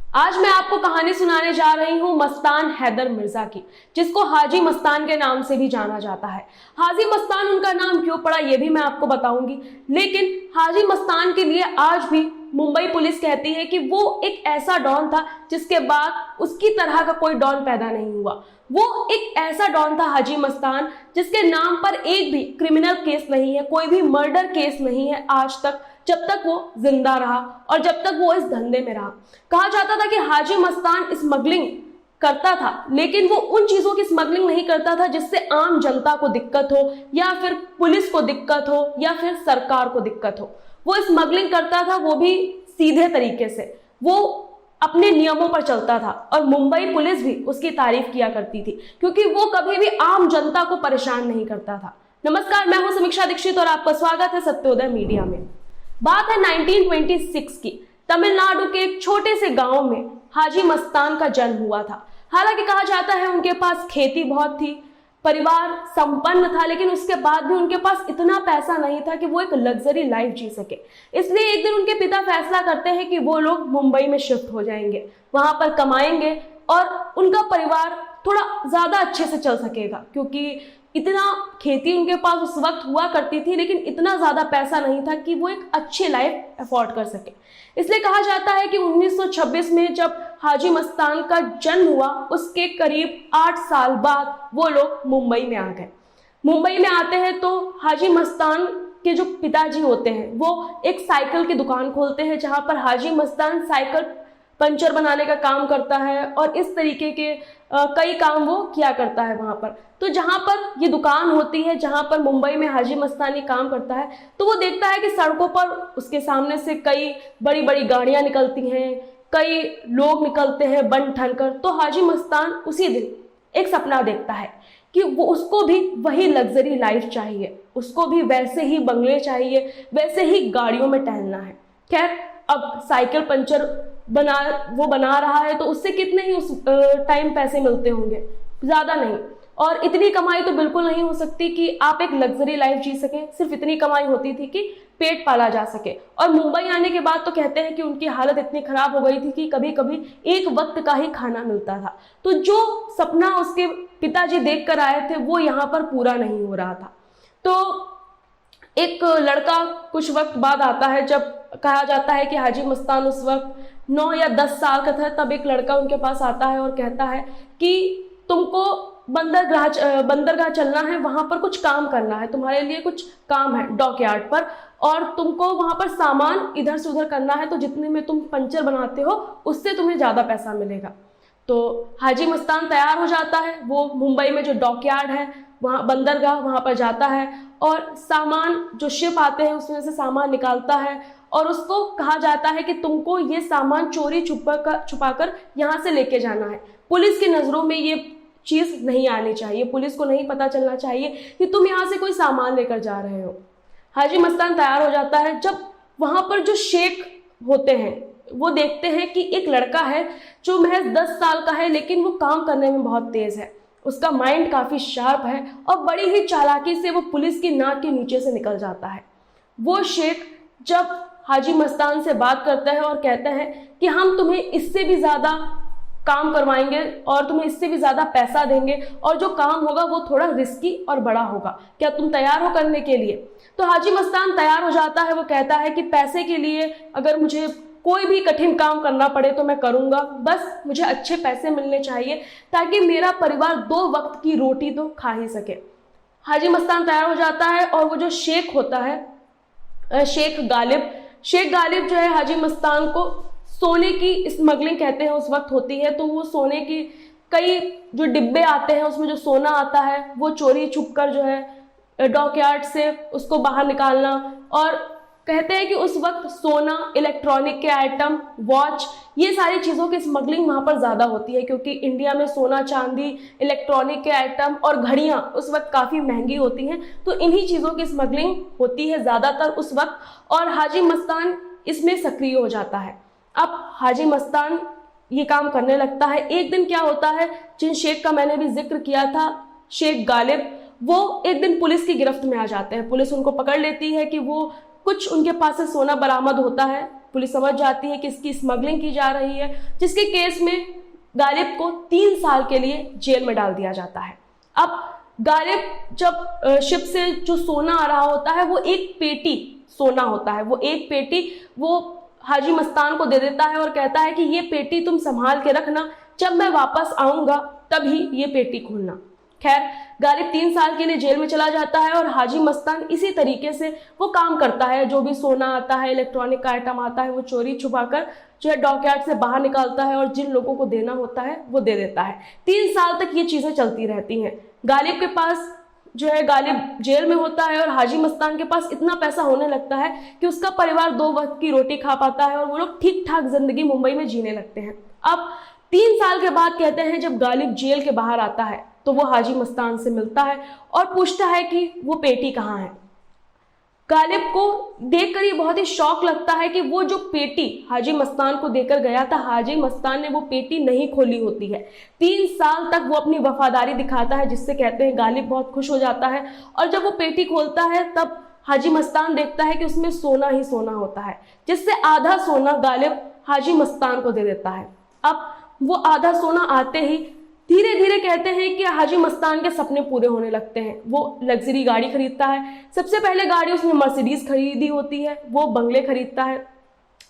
आज मैं आपको कहानी सुनाने जा रही हूँ मस्तान हैदर मिर्जा की, जिसको हाजी मस्तान के नाम से भी जाना जाता है। हाजी मस्तान उनका नाम क्यों पड़ा ये भी मैं आपको बताऊंगी, लेकिन हाजी मस्तान के लिए आज भी मुंबई पुलिस कहती है कि वो एक ऐसा डॉन था जिसके बाद उसकी तरह का कोई डॉन पैदा नहीं हुआ। वो एक ऐसा डॉन था हाजी मस्तान जिसके नाम पर एक भी क्रिमिनल केस नहीं है, कोई भी मर्डर केस नहीं है आज तक, जब तक वो जिंदा रहा और जब तक वो इस धंधे में रहा। कहा जाता था कि हाजी मस्तान स्मगलिंग करता था, लेकिन वो उन चीजों की स्मगलिंग नहीं करता था जिससे आम जनता को दिक्कत हो या फिर पुलिस को दिक्कत हो या फिर सरकार को दिक्कत हो। वो स्मगलिंग करता था, वो भी सीधे तरीके से, वो अपने नियमों पर चलता था और मुंबई पुलिस भी उसकी तारीफ किया करती थी क्योंकि वो कभी भी आम जनता को परेशान नहीं करता था। नमस्कार, मैं हूं समीक्षा दीक्षित और आपका स्वागत है सत्योदय मीडिया में। बात है 1926 की। तमिलनाडु के एक छोटे से गांव में हाजी मस्तान का जन्म हुआ था। हालांकि कहा जाता है उनके पास खेती बहुत थी, परिवार संपन्न था, लेकिन उसके बाद भी उनके पास इतना पैसा नहीं था कि वो एक लग्जरी लाइफ जी सके। इसलिए एक दिन उनके पिता फैसला करते हैं कि वो लोग मुंबई में शिफ्ट हो जाएंगे, वहां पर कमाएंगे और उनका परिवार थोड़ा ज्यादा अच्छे से चल सकेगा, क्योंकि इतना खेती उनके पास उस वक्त हुआ करती थी, लेकिन इतना ज्यादा पैसा नहीं था कि वो एक अच्छी लाइफ अफोर्ड कर सके। इसलिए कहा जाता है कि 1926 में जब हाजी मस्तान का जन्म हुआ, उसके करीब 8 साल बाद वो लोग मुंबई में आ गए। मुंबई में आते हैं तो हाजी मस्तान के जो पिताजी होते हैं वो एक साइकिल की दुकान खोलते हैं, जहां पर हाजी मस्तान साइकिल पंचर बनाने का काम करता है और इस तरीके के कई काम वो किया करता है वहां पर। तो जहां पर ये दुकान होती है, जहां पर मुंबई में हाजी मस्तानी काम करता है, तो वो देखता है कि सड़कों पर उसके सामने से कई बड़ी बड़ी गाड़ियां निकलती हैं, कई लोग निकलते हैं बन ठन कर। तो हाजी मस्तान उसी दिन एक सपना देखता है कि वो उसको भी वही लग्जरी लाइफ चाहिए, उसको भी वैसे ही बंगले चाहिए, वैसे ही गाड़ियों में टहलना है। खैर, अब साइकिल पंचर बना रहा है तो उससे कितने ही उस टाइम पैसे मिलते होंगे, ज्यादा नहीं, और इतनी कमाई तो बिल्कुल नहीं हो सकती कि आप एक लग्जरी लाइफ जी सके। सिर्फ इतनी कमाई होती थी कि पेट पाला जा सके। और मुंबई आने के बाद तो कहते हैं कि उनकी हालत इतनी खराब हो गई थी कि कभी कभी एक वक्त का ही खाना मिलता था। तो जो सपना उसके पिताजी देख कर आए थे वो यहाँ पर पूरा नहीं हो रहा था। तो एक लड़का कुछ वक्त बाद आता है, जब कहा जाता है कि हाजी मस्तान उस वक्त 9 या 10 साल का था, तब एक लड़का उनके पास आता है और कहता है कि तुमको बंदरगाह चलना है, वहां पर कुछ काम करना है, तुम्हारे लिए कुछ काम है डॉकयार्ड पर, और तुमको वहां पर सामान इधर से उधर करना है, तो जितने में तुम पंचर बनाते हो उससे तुम्हें ज्यादा पैसा मिलेगा। तो हाजी मस्तान तैयार हो जाता है, वो मुंबई में जो डॉकयार्ड है वहाँ बंदरगाह, वहां पर जाता है और सामान जो शिप आते हैं उसमें से सामान निकालता है और उसको कहा जाता है कि तुमको ये सामान चोरी छुपाकर यहाँ से लेके जाना है। पुलिस की नजरों में ये चीज नहीं आनी चाहिए, पुलिस को नहीं पता चलना चाहिए कि तुम यहाँ से कोई सामान लेकर जा रहे हो। हाजी मस्तान तैयार हो जाता है। जब वहां पर जो शेख होते हैं वो देखते हैं कि एक लड़का है जो महज 10 साल का है, लेकिन वो काम करने में बहुत तेज है, उसका माइंड काफी शार्प है और बड़ी ही चालाकी से वो पुलिस की नाक के नीचे से निकल जाता है। वो शेख जब हाजी मस्तान से बात करता है और कहता है कि हम तुम्हें इससे भी ज्यादा काम करवाएंगे और तुम्हें इससे भी ज्यादा पैसा देंगे, और जो काम होगा वो थोड़ा रिस्की और बड़ा होगा, क्या तुम तैयार हो करने के लिए? तो हाजी मस्तान तैयार हो जाता है। वो कहता है कि पैसे के लिए अगर मुझे कोई भी कठिन काम करना पड़े तो मैं करूंगा, बस मुझे अच्छे पैसे मिलने चाहिए ताकि मेरा परिवार 2 वक्त की रोटी तो खा ही सके। हाजी मस्तान तैयार हो जाता है और वो जो शेख होता है, शेख गालिब जो है, हाजी मस्तान को सोने की स्मगलिंग कहते हैं उस वक्त होती है, तो वो सोने की कई जो डिब्बे आते हैं उसमें जो सोना आता है वो चोरी छुप कर जो है डॉकयार्ड से उसको बाहर निकालना। और कहते हैं कि उस वक्त सोना, इलेक्ट्रॉनिक के आइटम, वॉच, ये सारी चीज़ों की स्मगलिंग वहाँ पर ज़्यादा होती है, क्योंकि इंडिया में सोना, चांदी, इलेक्ट्रॉनिक के आइटम और घड़ियाँ उस वक्त काफ़ी महंगी होती हैं। तो इन्हीं चीज़ों की स्मगलिंग होती है ज़्यादातर उस वक्त, और हाजी मस्तान इसमें सक्रिय हो जाता है। अब हाजी मस्तान ये काम करने लगता है। एक दिन क्या होता है, जिन शेख का मैंने भी जिक्र किया था, शेख गालिब, वो एक दिन पुलिस की गिरफ्त में आ जाते हैं। पुलिस उनको पकड़ लेती है कि वो कुछ उनके पास से सोना बरामद होता है पुलिस समझ जाती है कि इसकी स्मगलिंग की जा रही है, जिसके केस में गालिब को 3 साल के लिए जेल में डाल दिया जाता है। अब गालिब जब शिप से जो सोना आ रहा होता है वो एक पेटी सोना होता है, वो एक पेटी वो हाजी मस्तान को दे देता है और कहता है कि ये पेटी तुम संभाल के रखना, जब मैं वापस आऊंगा तभी ये पेटी खोलना। खैर, गालिब 3 साल के लिए जेल में चला जाता है और हाजी मस्तान इसी तरीके से वो काम करता है। जो भी सोना आता है, इलेक्ट्रॉनिक का आइटम आता है, वो चोरी छुपाकर जो है डॉकयार्ड से बाहर निकालता है और जिन लोगों को देना होता है वो दे देता है। 3 साल तक ये चीजें चलती रहती हैं। गालिब के पास जो है, गालिब जेल में होता है और हाजी मस्तान के पास इतना पैसा होने लगता है कि उसका परिवार 2 वक्त की रोटी खा पाता है और वो लोग ठीक ठाक जिंदगी मुंबई में जीने लगते हैं। अब 3 साल के बाद कहते हैं जब गालिब जेल के बाहर आता है तो वो हाजी मस्तान से मिलता है और पूछता है कि वो पेटी कहाँ है। गालिब को देखकर ये बहुत ही शौक लगता है कि वो जो पेटी हाजी मस्तान को देकर गया था, हाजी मस्तान ने वो पेटी नहीं खोली होती है। 3 साल तक वो अपनी वफादारी दिखाता है, जिससे कहते हैं गालिब बहुत खुश हो जाता है। और जब वो पेटी खोलता है तब हाजी मस्तान देखता है कि उसमें सोना ही सोना होता है, जिससे आधा सोना गालिब हाजी मस्तान को दे देता है। अब वो आधा सोना आते ही धीरे धीरे कहते हैं कि हाजी मस्तान के सपने पूरे होने लगते हैं। वो लग्जरी गाड़ी खरीदता है। सबसे पहले गाड़ी उसने मर्सिडीज खरीदी होती है, वो बंगले खरीदता है,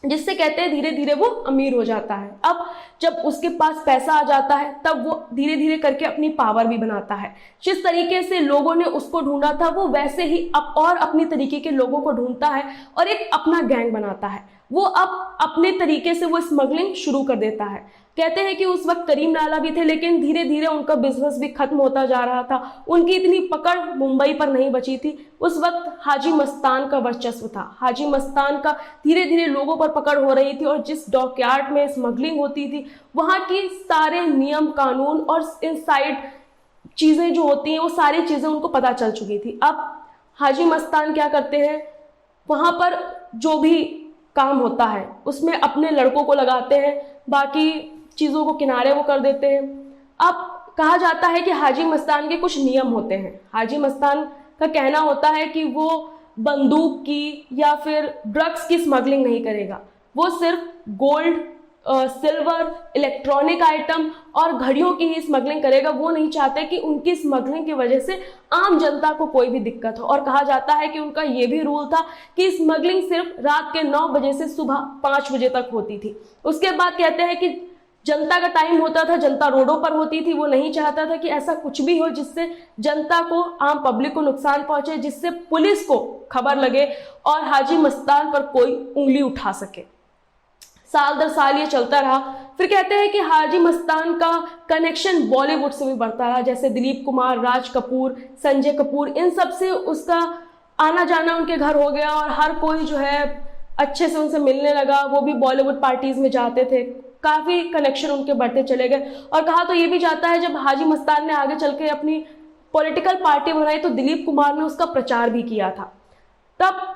जिससे कहते हैं धीरे धीरे वो अमीर हो जाता है। अब जब उसके पास पैसा आ जाता है तब वो धीरे धीरे करके अपनी पावर भी बनाता है। जिस तरीके से लोगों ने उसको ढूंढा था वो वैसे ही अब और अपनी तरीके के लोगों को ढूंढता है और एक अपना गैंग बनाता है। वो अब अपने तरीके से वो स्मगलिंग शुरू कर देता है। कहते हैं कि उस वक्त करीम लाला भी थे, लेकिन धीरे धीरे उनका बिजनेस भी खत्म होता जा रहा था। उनकी इतनी पकड़ मुंबई पर नहीं बची थी। उस वक्त हाजी मस्तान का वर्चस्व था। हाजी मस्तान का धीरे धीरे लोगों पर पकड़ हो रही थी और जिस डॉकयार्ड में स्मगलिंग होती थी वहां की सारे नियम कानून और इनसाइड चीजें जो होती हैं वो सारी चीजें उनको पता चल चुकी थी। अब हाजी मस्तान क्या करते हैं, वहां पर जो भी काम होता है उसमें अपने लड़कों को लगाते हैं, बाकी चीज़ों को किनारे वो कर देते हैं। अब कहा जाता है कि हाजी मस्तान के कुछ नियम होते हैं। हाजी मस्तान का कहना होता है कि वो बंदूक की या फिर ड्रग्स की स्मगलिंग नहीं करेगा। वो सिर्फ गोल्ड, सिल्वर, इलेक्ट्रॉनिक आइटम और घड़ियों की ही स्मगलिंग करेगा। वो नहीं चाहते कि उनकी स्मगलिंग की वजह से आम जनता को कोई भी दिक्कत हो। और कहा जाता है कि उनका ये भी रूल था कि स्मगलिंग सिर्फ रात के 9 बजे से सुबह 5 बजे तक होती थी। उसके बाद कहते हैं कि जनता का टाइम होता था, जनता रोडों पर होती थी। वो नहीं चाहता था कि ऐसा कुछ भी हो जिससे जनता को, आम पब्लिक को नुकसान पहुंचे, जिससे पुलिस को खबर लगे और हाजी मस्तान पर कोई उंगली उठा सके। साल दर साल ये चलता रहा। फिर कहते हैं कि हाजी मस्तान का कनेक्शन बॉलीवुड से भी बढ़ता रहा। जैसे दिलीप कुमार, राज कपूर, संजय कपूर, इन सब से उसका आना जाना उनके घर हो गया और हर कोई जो है अच्छे से उनसे मिलने लगा। वो भी बॉलीवुड पार्टीज में जाते थे। काफ़ी कनेक्शन उनके बढ़ते चले गए। और कहा तो ये भी जाता है जब हाजी मस्तान ने आगे चल के अपनी पॉलिटिकल पार्टी बनाई तो दिलीप कुमार ने उसका प्रचार भी किया था। तब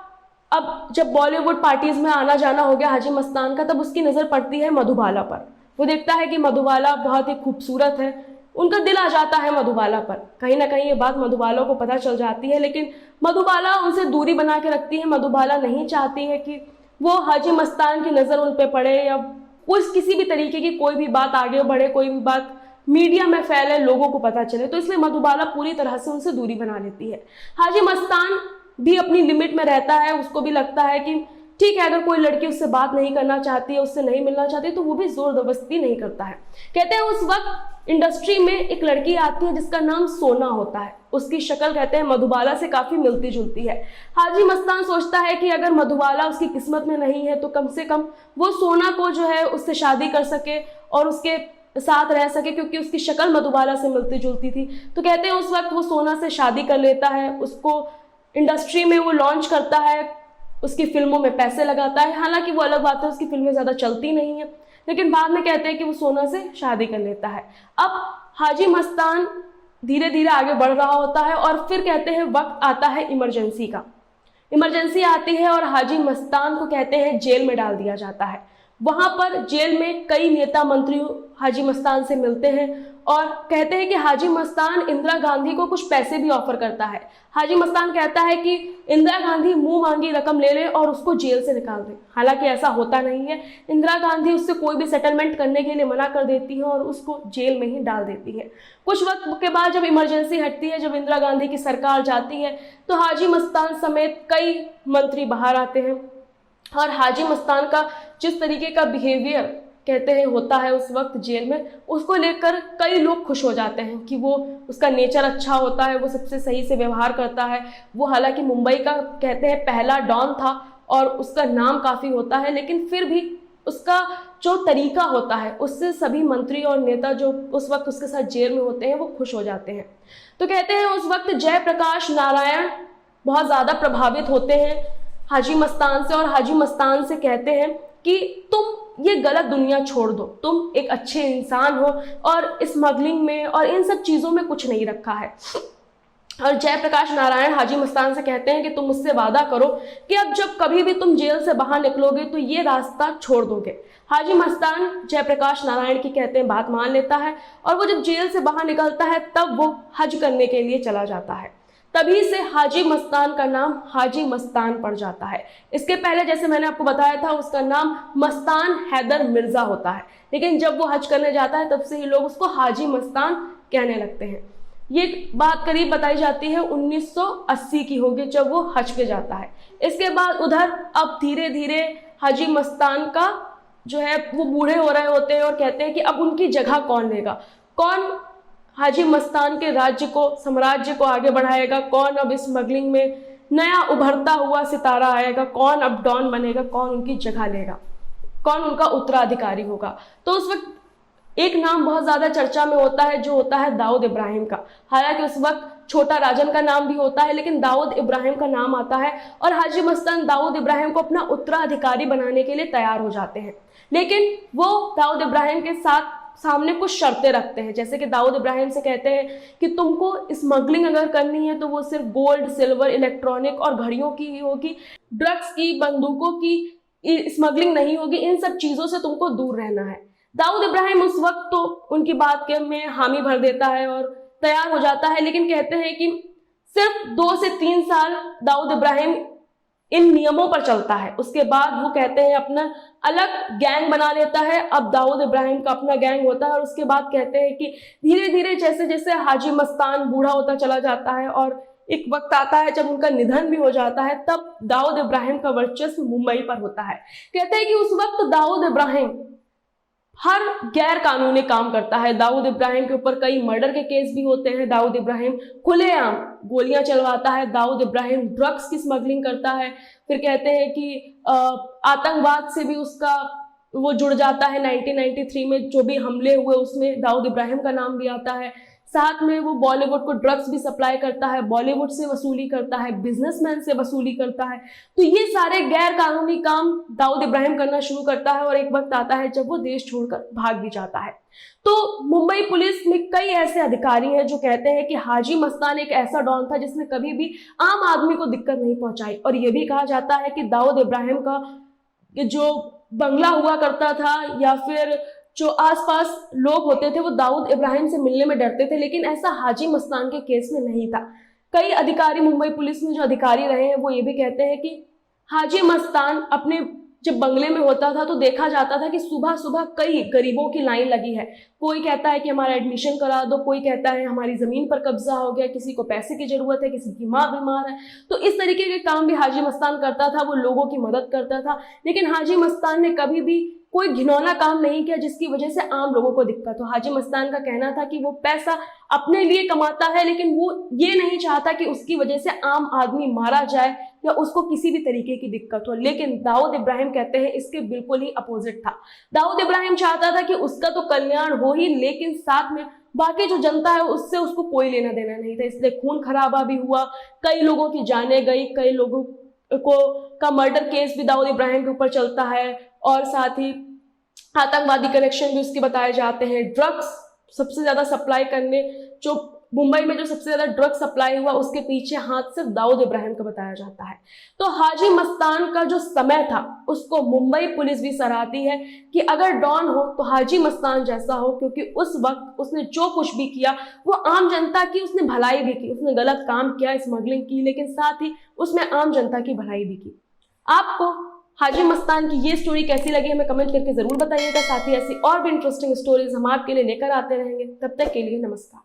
अब जब बॉलीवुड पार्टीज में आना जाना हो गया हाजी मस्तान का, तब उसकी नज़र पड़ती है मधुबाला पर। वो देखता है कि मधुबाला बहुत ही खूबसूरत है, उनका दिल आ जाता है मधुबाला पर। कहीं ना कहीं ये बात मधुबाला को पता चल जाती है, लेकिन मधुबाला उनसे दूरी बना के रखती है। मधुबाला नहीं चाहती है कि वो हाजी मस्तान की नज़र उन पर पड़े या उस किसी भी तरीके की कोई भी बात आगे बढ़े, कोई भी बात मीडिया में फैले, लोगों को पता चले। तो इसलिए मधुबाला पूरी तरह से उनसे दूरी बना लेती है। हाजी मस्तान भी अपनी लिमिट में रहता है। उसको भी लगता है कि ठीक है, अगर कोई लड़की उससे बात नहीं करना चाहती है, उससे नहीं मिलना चाहती, तो वो भी जोर जबरदस्ती नहीं करता है। कहते हैं उस वक्त इंडस्ट्री में एक लड़की आती है जिसका नाम सोना होता है। उसकी शक्ल कहते हैं मधुबाला से काफी मिलती जुलती है। हाजी मस्तान सोचता है कि अगर मधुबाला उसकी किस्मत में नहीं है तो कम से कम वो सोना को जो है उससे शादी कर सके और उसके साथ रह सके, क्योंकि उसकी शक्ल मधुबाला से मिलती जुलती थी। तो कहते हैं उस वक्त वो सोना से शादी कर लेता है। उसको इंडस्ट्री में वो लॉन्च करता है, उसकी फिल्मों में पैसे लगाता है। हालांकि वो अलग बात है, उसकी फिल्में ज़्यादा चलती नहीं है, लेकिन बाद में कहते हैं कि वो सोना से शादी कर लेता है। अब हाजी मस्तान धीरे धीरे आगे बढ़ रहा होता है और फिर कहते हैं वक्त आता है इमरजेंसी का। इमरजेंसी आती है और हाजी मस्तान को कहते हैं जेल में डाल दिया जाता है। वहां पर जेल में कई नेता मंत्री हाजी मस्तान से मिलते हैं और कहते हैं कि हाजी मस्तान इंदिरा गांधी को कुछ पैसे भी ऑफर करता है। हाजी मस्तान कहता है कि इंदिरा गांधी मुंह मांगी रकम ले ले और उसको जेल से निकाल दे। हालांकि ऐसा होता नहीं है। इंदिरा गांधी उससे कोई भी सेटलमेंट करने के लिए मना कर देती है और उसको जेल में ही डाल देती है। कुछ वक्त के बाद जब इमरजेंसी हटती है, जब इंदिरा गांधी की सरकार जाती है, तो हाजी मस्तान समेत कई मंत्री बाहर आते हैं और हाजी मस्तान का जिस तरीके का बिहेवियर कहते हैं होता है उस वक्त जेल में, उसको लेकर कई लोग खुश हो जाते हैं कि वो उसका नेचर अच्छा होता है, वो सबसे सही से व्यवहार करता है। वो हालांकि मुंबई का कहते हैं पहला डॉन था और उसका नाम काफ़ी होता है, लेकिन फिर भी उसका जो तरीका होता है उससे सभी मंत्री और नेता जो उस वक्त उसके साथ जेल में होते हैं वो खुश हो जाते हैं। तो कहते हैं उस वक्त जयप्रकाश नारायण बहुत ज़्यादा प्रभावित होते हैं हाजी मस्तान से और हाजी मस्तान से कहते हैं कि तुम ये गलत दुनिया छोड़ दो, तुम एक अच्छे इंसान हो और स्मगलिंग में और इन सब चीज़ों में कुछ नहीं रखा है। और जयप्रकाश नारायण हाजी मस्तान से कहते हैं कि तुम मुझसे वादा करो कि अब जब कभी भी तुम जेल से बाहर निकलोगे तो ये रास्ता छोड़ दोगे। हाजी मस्तान जयप्रकाश नारायण की कहते हैं बात मान लेता है और वो जब जेल से बाहर निकलता है तब वो हज करने के लिए चला जाता है। तभी से हाजी मस्तान का नाम हाजी मस्तान पड़ जाता है। इसके पहले जैसे मैंने आपको बताया था उसका नाम मस्तान हैदर मिर्जा होता है, लेकिन जब वो हज करने जाता है तब से ही लोग उसको हाजी मस्तान कहने लगते हैं। ये बात करीब बताई जाती है 1980 की होगी जब वो हज पे जाता है। इसके बाद उधर अब धीरे धीरे हाजी मस्तान का जो है वो बूढ़े हो रहे होते हैं और कहते हैं कि अब उनकी जगह कौन लेगा, कौन हाजी मस्तान के राज्य को साम्राज्य को आगे बढ़ाएगा, कौन अब स्मगलिंग में नया उभरता हुआ सितारा आएगा, कौन अब डॉन बनेगा, कौन उनकी जगह लेगा, कौन उनका उत्तराधिकारी होगा। तो उस वक्त एक नाम बहुत ज्यादा चर्चा में होता है जो होता है दाऊद इब्राहिम का। हालांकि उस वक्त छोटा राजन का नाम भी होता है, लेकिन दाऊद इब्राहिम का नाम आता है और हाजी मस्तान दाऊद इब्राहिम को अपना उत्तराधिकारी बनाने के लिए तैयार हो जाते हैं। लेकिन वो दाऊद इब्राहिम के साथ सामने कुछ शर्तें रखते हैं, जैसे कि दाऊद इब्राहिम से कहते हैं कि तुमको स्मगलिंग अगर करनी है तो वो सिर्फ गोल्ड, सिल्वर, इलेक्ट्रॉनिक और घड़ियों की ही होगी, ड्रग्स की, बंदूकों की स्मगलिंग नहीं होगी, इन सब चीज़ों से तुमको दूर रहना है। दाऊद इब्राहिम उस वक्त तो उनकी बात के में हामी भर देता है और तैयार हो जाता है, लेकिन कहते हैं कि सिर्फ 2 से 3 साल दाऊद इब्राहिम इन नियमों पर चलता है। उसके बाद वो कहते हैं अपना अलग गैंग बना लेता है। अब दाऊद इब्राहिम का अपना गैंग होता है और उसके बाद कहते हैं कि धीरे धीरे जैसे जैसे हाजी मस्तान बूढ़ा होता चला जाता है और एक वक्त आता है जब उनका निधन भी हो जाता है, तब दाऊद इब्राहिम का वर्चस्व मुंबई पर होता है। कहते हैं कि उस वक्त दाऊद इब्राहिम हर गैर कानूनी काम करता है। दाऊद इब्राहिम के ऊपर कई मर्डर के केस भी होते हैं। दाऊद इब्राहिम खुलेआम गोलियां चलवाता है। दाऊद इब्राहिम ड्रग्स की स्मगलिंग करता है। फिर कहते हैं कि आतंकवाद से भी उसका वो जुड़ जाता है। 1993 में जो भी हमले हुए उसमें दाऊद इब्राहिम का नाम भी आता है। साथ में वो बॉलीवुड को ड्रग्स भी सप्लाई करता है, बॉलीवुड से वसूली करता है, बिजनेसमैन से वसूली करता है। तो ये सारे गैर कानूनी काम दाऊद इब्राहिम करना शुरू करता है और एक वक्त आता है जब वो देश छोड़कर भाग भी जाता है। तो मुंबई पुलिस में कई ऐसे अधिकारी हैं जो कहते हैं कि हाजी मस्तान एक ऐसा डॉन था जिसने कभी भी आम आदमी को दिक्कत नहीं पहुंचाई। और ये भी कहा जाता है कि दाऊद इब्राहिम का जो बंगला हुआ करता था या फिर जो आसपास लोग होते थे वो दाऊद इब्राहिम से मिलने में डरते थे, लेकिन ऐसा हाजी मस्तान के केस में नहीं था। कई अधिकारी मुंबई पुलिस में जो अधिकारी रहे हैं वो ये भी कहते हैं कि हाजी मस्तान अपने जब बंगले में होता था तो देखा जाता था कि सुबह सुबह कई गरीबों की लाइन लगी है। कोई कहता है कि हमारा एडमिशन करा दो, कोई कहता है हमारी ज़मीन पर कब्जा हो गया, किसी को पैसे की ज़रूरत है, किसी की माँ बीमार है। तो इस तरीके के काम भी हाजी मस्तान करता था, वो लोगों की मदद करता था। लेकिन हाजी मस्तान ने कभी भी कोई घिनौना काम नहीं किया जिसकी वजह से आम लोगों को दिक्कत हो। हाजी मस्तान का कहना था कि वो पैसा अपने लिए कमाता है, लेकिन वो ये नहीं चाहता कि उसकी वजह से आम आदमी मारा जाए या उसको किसी भी तरीके की दिक्कत हो। लेकिन दाऊद इब्राहिम कहते हैं इसके बिल्कुल ही अपोजिट था। दाऊद इब्राहिम चाहता था कि उसका तो कल्याण हो ही, लेकिन साथ में बाकी जो जनता है उससे उसको कोई लेना देना नहीं था। इसलिए खून खराबा भी हुआ, कई लोगों की जानें गई, कई लोगों को का मर्डर केस भी दाऊद इब्राहिम के ऊपर चलता है और साथ ही आतंकवादी कनेक्शन भी उसके बताए जाते हैं। ड्रग्स सबसे ज़्यादा सप्लाई करने जो मुंबई में जो सबसे ज्यादा ड्रग सप्लाई हुआ उसके पीछे हाथ सिर्फ दाऊद इब्राहिम का बताया जाता है। तो हाजी मस्तान का जो समय था उसको मुंबई पुलिस भी सराहती है कि अगर डॉन हो तो हाजी मस्तान जैसा हो, क्योंकि उस वक्त उसने जो कुछ भी किया वो आम जनता की उसने भलाई भी की। उसने गलत काम किया, स्मगलिंग की, लेकिन साथ ही उसने आम जनता की भलाई भी की। आपको हाजी मस्तान की ये स्टोरी कैसी लगी हमें कमेंट करके जरूर बताइएगा। साथ ही ऐसी और भी इंटरेस्टिंग स्टोरीज हम आपके लिए लेकर आते रहेंगे। तब तक के लिए नमस्कार।